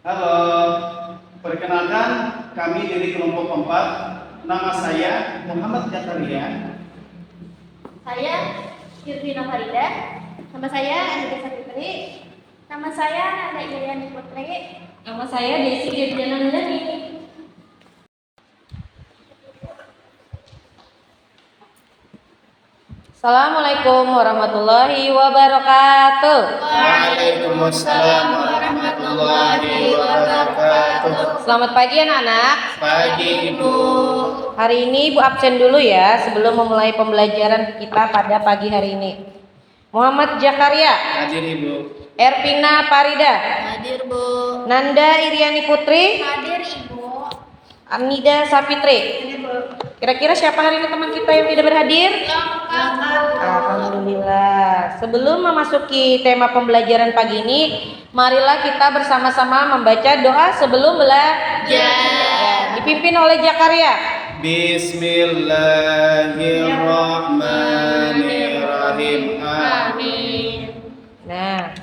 Halo, perkenalkan kami dari kelompok 4. Nama saya Muhammad Jakaria. Saya Yurvina Farida. Nama saya Anita Sapitri. Nama saya Nanda Iriani Putri. Nama saya Desi Dirjana Nandani. Assalamualaikum warahmatullahi wabarakatuh. Waalaikumsalam warahmatullahi wabarakatuh. Selamat pagi anak-anak. Pagi Ibu. Hari ini Ibu absen dulu ya sebelum memulai pembelajaran kita pada pagi hari ini. Muhammad Jakaria, Hadir Ibu. Ervina Farida, Hadir Bu. Nanda Iriani Putri, Hadir Ibu. Anida Sapitri. Kira-kira siapa hari ini teman kita yang tidak berhadir? Alhamdulillah. Sebelum memasuki tema pembelajaran pagi ini, marilah kita bersama-sama membaca doa sebelum belajar. Ya, dipimpin oleh Jakaria. Bismillahirrahmanirrahim. Amin. Nah,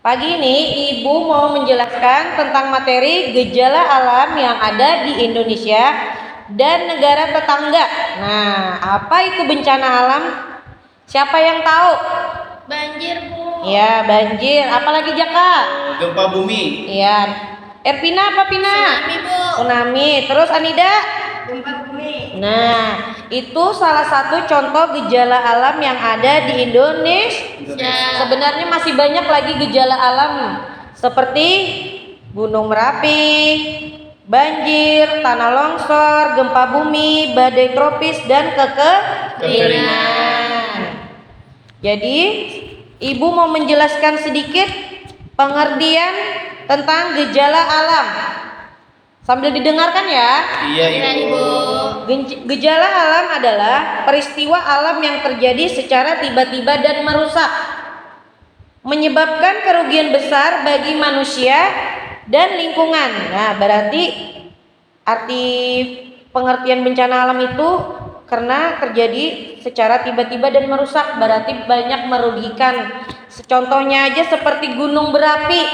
pagi ini Ibu mau menjelaskan tentang materi gejala alam yang ada di Indonesia dan negara tetangga. Nah, apa itu bencana alam? Siapa yang tahu? Banjir Bu. Ya, banjir. Apalagi Jaka? Gempa bumi. Iya. Ervina apa Pina? Tsunami Bu. Tsunami. Terus Anida? Gempa bumi. Nah, itu salah satu contoh gejala alam yang ada di Indonesia. Sebenarnya masih banyak lagi gejala alam seperti Gunung Merapi, banjir, tanah longsor, gempa bumi, badai tropis, dan kekeringan. Jadi, Ibu mau menjelaskan sedikit pengertian tentang gejala alam. Sambil didengarkan ya. Iya Ibu. Gejala alam adalah peristiwa alam yang terjadi secara tiba-tiba dan merusak, menyebabkan kerugian besar bagi manusia dan lingkungan. Nah, berarti arti pengertian bencana alam itu karena terjadi secara tiba-tiba dan merusak, berarti banyak merugikan. Contohnya aja seperti gunung berapi.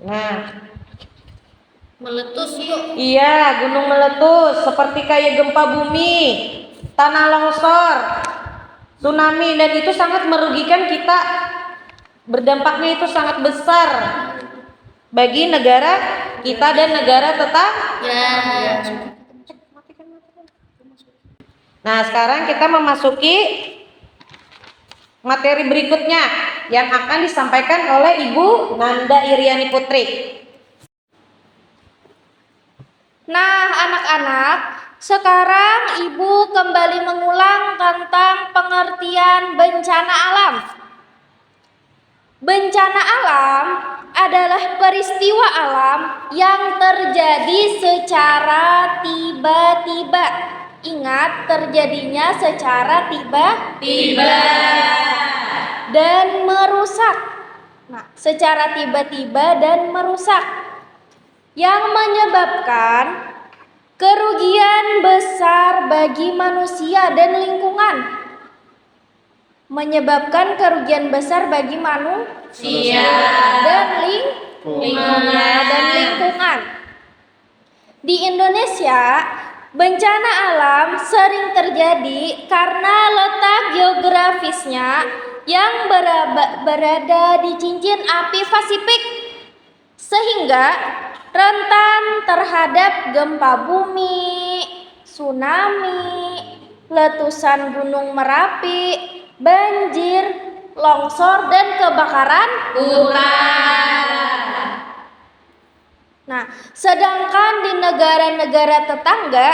Nah, Meletus Bu. iya, gunung meletus seperti kayak gempa bumi, tanah longsor, tsunami, dan itu sangat merugikan kita. Berdampaknya itu sangat besar bagi negara kita dan negara tetangga. Nah, sekarang kita memasuki materi berikutnya yang akan disampaikan oleh Ibu Nanda Iriani Putri. Nah, anak-anak, sekarang Ibu kembali mengulang tentang pengertian bencana alam. Bencana alam adalah peristiwa alam yang terjadi secara tiba-tiba. Ingat, terjadinya secara tiba-tiba dan merusak. Nah, secara tiba-tiba dan merusak, yang menyebabkan kerugian besar bagi manusia dan lingkungan. Menyebabkan kerugian besar bagi manusia dan lingkungan. Di Indonesia, bencana alam sering terjadi karena letak geografisnya yang berada di cincin api Pasifik, sehingga rentan terhadap gempa bumi, tsunami, letusan gunung Merapi, banjir, longsor, dan kebakaran hutan. Nah, sedangkan di negara-negara tetangga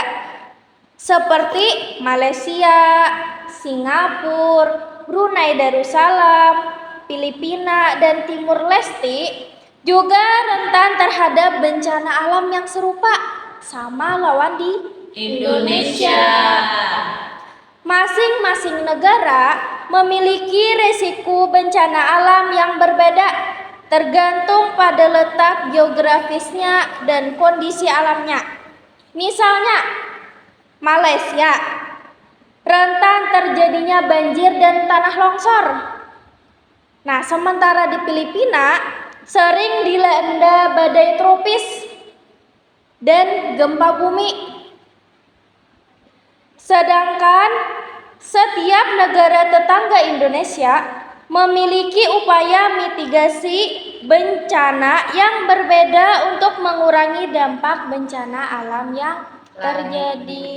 seperti Malaysia, Singapura, Brunei Darussalam, Filipina, dan Timur Leste juga rentan terhadap bencana alam yang serupa sama lawan di Indonesia. Masing-masing negara memiliki risiko bencana alam yang berbeda, tergantung pada letak geografisnya dan kondisi alamnya. Misalnya, Malaysia rentan terjadinya banjir dan tanah longsor. Nah, sementara di Filipina sering dilanda badai tropis dan gempa bumi. Sedangkan setiap negara tetangga Indonesia memiliki upaya mitigasi bencana yang berbeda untuk mengurangi dampak bencana alam yang terjadi.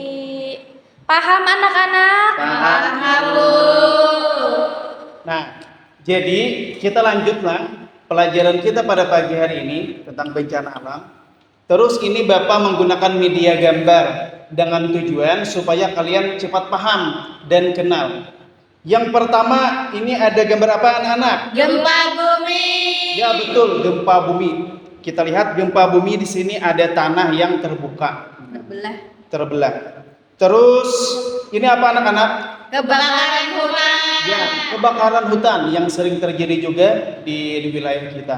Paham anak-anak? Paham, Bu. Nah, jadi kita lanjutlah pelajaran kita pada pagi hari ini tentang bencana alam. Terus ini Bapak menggunakan media gambar dengan tujuan supaya kalian cepat paham dan kenal. Yang pertama, ini ada gambar apa anak-anak? Gempa bumi. Ya betul, gempa bumi. Kita lihat gempa bumi di sini ada tanah yang terbuka, terbelah. Terus ini apa anak-anak? Kebakaran hutan. Ya, kebakaran hutan yang sering terjadi juga di wilayah kita.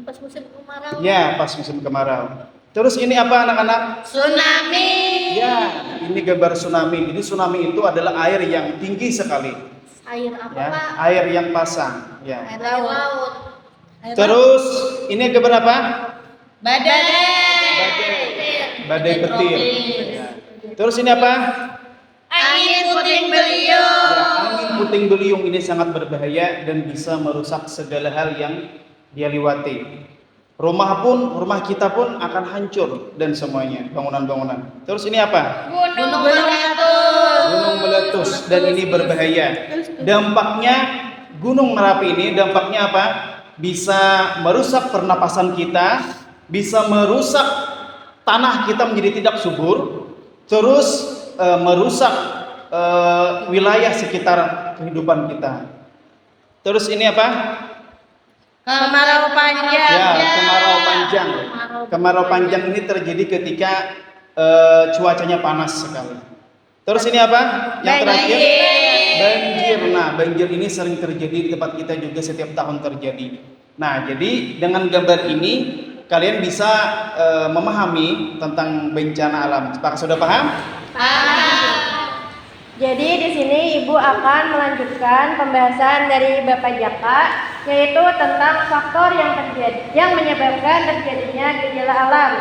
Pas musim kemarau. Ya, pas musim kemarau. Terus ini apa anak-anak? Tsunami. Ya, ini gambar tsunami. Jadi tsunami itu adalah air yang tinggi sekali. Air apa, Ya, Pak? air yang pasang. Ya. Air laut. Terus ini gambar apa? Badai. Badai petir. Ya. Terus ini apa? Angin puting beliung. Ya, angin puting beliung ini sangat berbahaya dan bisa merusak segala hal yang dia lewati. Rumah kita pun akan hancur dan semuanya, bangunan-bangunan. Terus ini apa? Gunung meletus. Gunung meletus dan ini berbahaya. Dampaknya Gunung Merapi ini dampaknya apa? Bisa merusak pernapasan kita, bisa merusak tanah kita menjadi tidak subur, terus merusak wilayah sekitar kehidupan kita. Terus ini apa? Kemarau panjang. Ya, kemarau panjang. Kemarau panjang ini terjadi ketika cuacanya panas sekali. Terus ini apa? Yang terakhir, banjir. Nah, banjir ini sering terjadi di tempat kita juga setiap tahun terjadi. Nah, jadi dengan gambar ini kalian bisa memahami tentang bencana alam. Apakah sudah paham? Jadi di sini Ibu akan melanjutkan pembahasan dari Bapak Jaka, yaitu tentang faktor yang menyebabkan terjadinya gejala alam.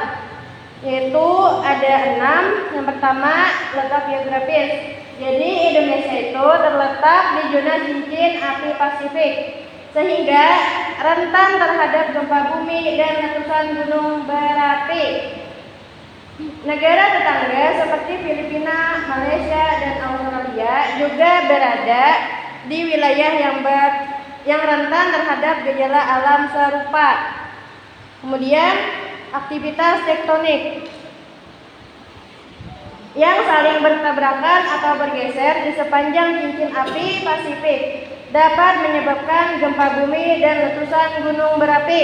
Yaitu ada 6. Yang pertama, letak geografis. Jadi Indonesia itu terletak di zona cincin api Pasifik, sehingga rentan terhadap gempa bumi dan letusan gunung berapi. Negara tetangga seperti Filipina, Malaysia, dan Australia juga berada di wilayah yang rentan terhadap gejala alam serupa. Kemudian aktivitas tektonik yang saling bertabrakan atau bergeser di sepanjang cincin api Pasifik dapat menyebabkan gempa bumi dan letusan gunung berapi.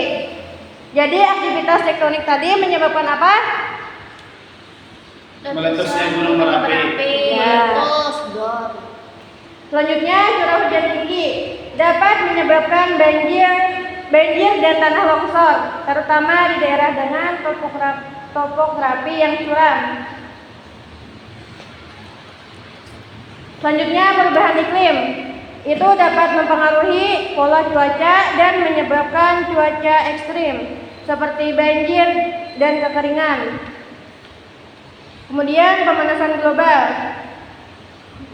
Jadi aktivitas tektonik tadi menyebabkan apa? Meletusnya Gunung Merapi. Ya. Selanjutnya, curah hujan tinggi dapat menyebabkan banjir dan tanah longsor, terutama di daerah dengan topografi yang curam. Selanjutnya, perubahan iklim itu dapat mempengaruhi pola cuaca dan menyebabkan cuaca ekstrim seperti banjir dan kekeringan. Kemudian pemanasan global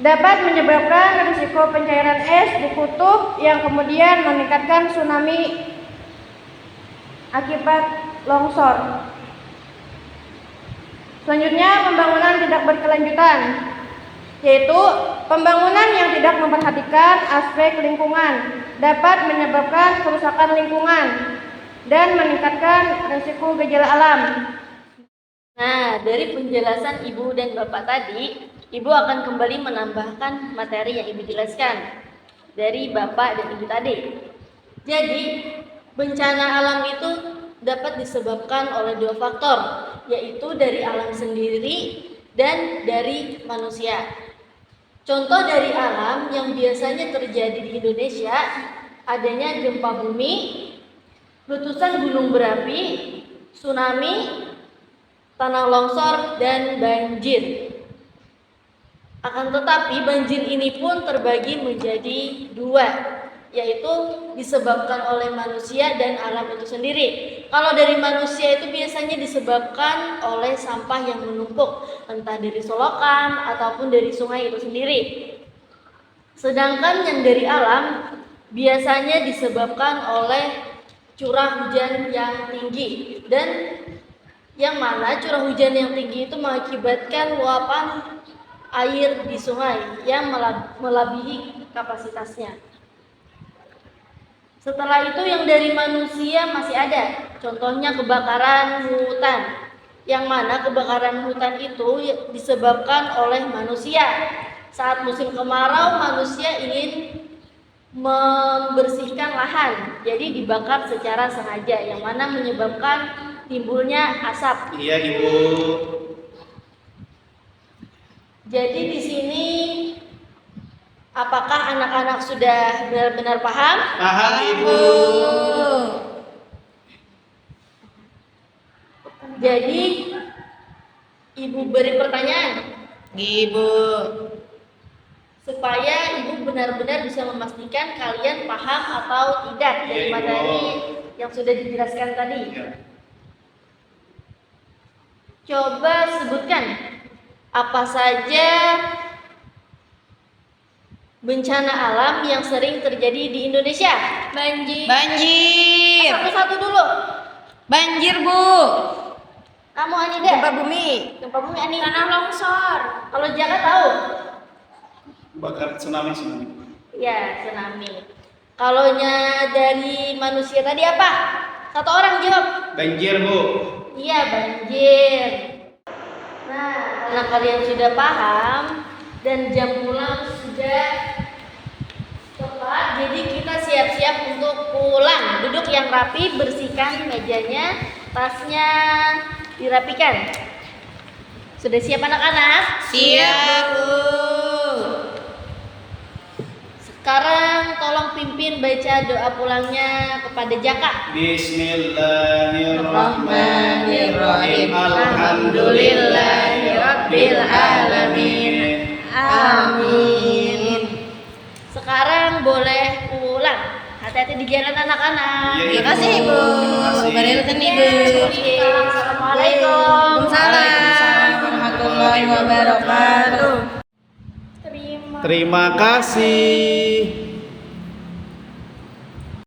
dapat menyebabkan risiko pencairan es di kutub yang kemudian meningkatkan tsunami akibat longsor. Selanjutnya, pembangunan tidak berkelanjutan, yaitu pembangunan yang tidak memperhatikan aspek lingkungan dapat menyebabkan kerusakan lingkungan dan meningkatkan risiko gejala alam. Nah, dari penjelasan Ibu dan Bapak tadi, Ibu akan kembali menambahkan materi yang Ibu jelaskan dari Bapak dan Ibu tadi. Jadi, bencana alam itu dapat disebabkan oleh 2 faktor, yaitu dari alam sendiri dan dari manusia. Contoh dari alam yang biasanya terjadi di Indonesia adanya gempa bumi, letusan gunung berapi, tsunami, tanah longsor, dan banjir. Akan tetapi banjir ini pun terbagi menjadi 2, yaitu disebabkan oleh manusia dan alam itu sendiri. Kalau dari manusia itu biasanya disebabkan oleh sampah yang menumpuk, entah dari solokan ataupun dari sungai itu sendiri. Sedangkan yang dari alam biasanya disebabkan oleh curah hujan yang tinggi, dan yang mana curah hujan yang tinggi itu mengakibatkan luapan air di sungai yang melebihi kapasitasnya. Setelah itu yang dari manusia masih ada, contohnya kebakaran hutan, yang mana kebakaran hutan itu disebabkan oleh manusia. Saat musim kemarau manusia ingin membersihkan lahan, jadi dibakar secara sengaja, yang mana menyebabkan timbulnya asap. Iya, Ibu. Jadi di sini apakah anak-anak sudah benar-benar paham? Paham, Ibu. Jadi Ibu beri pertanyaan Ibu. supaya Ibu benar-benar bisa memastikan kalian paham atau tidak dari Iya, Ibu. materi yang sudah dijelaskan tadi. Iya. Coba sebutkan apa saja bencana alam yang sering terjadi di Indonesia. Banjir. Satu-satu dulu. Banjir, Bu. Kamu Anida. Gempa bumi. Gempa bumi Ani. Tanah longsor. Kalau Jaka tahu? Bakar tsunami. Ya, tsunami. Kalaunya dari manusia tadi apa? Satu orang jawab. Banjir, Bu. Iya, banjir. Nah, karena kalian sudah paham dan jam pulang sudah tepat, jadi kita siap-siap untuk pulang. Duduk yang rapi, bersihkan mejanya, tasnya dirapikan. Sudah siap anak-anak? Siap, Bu. Sekarang tolong pimpin baca doa pulangnya kepada Jaka. Bismillahirrahmanirrahim. Alhamdulillahirabbil alamin. Amin. Sekarang boleh pulang. Hati-hati di jalan anak-anak. Iya, Terima kasih, Ibu. Berikan, Ibu. Assalamualaikum. Waalaikumsalam warahmatullahi wabarakatuh. Terima Terima kasih.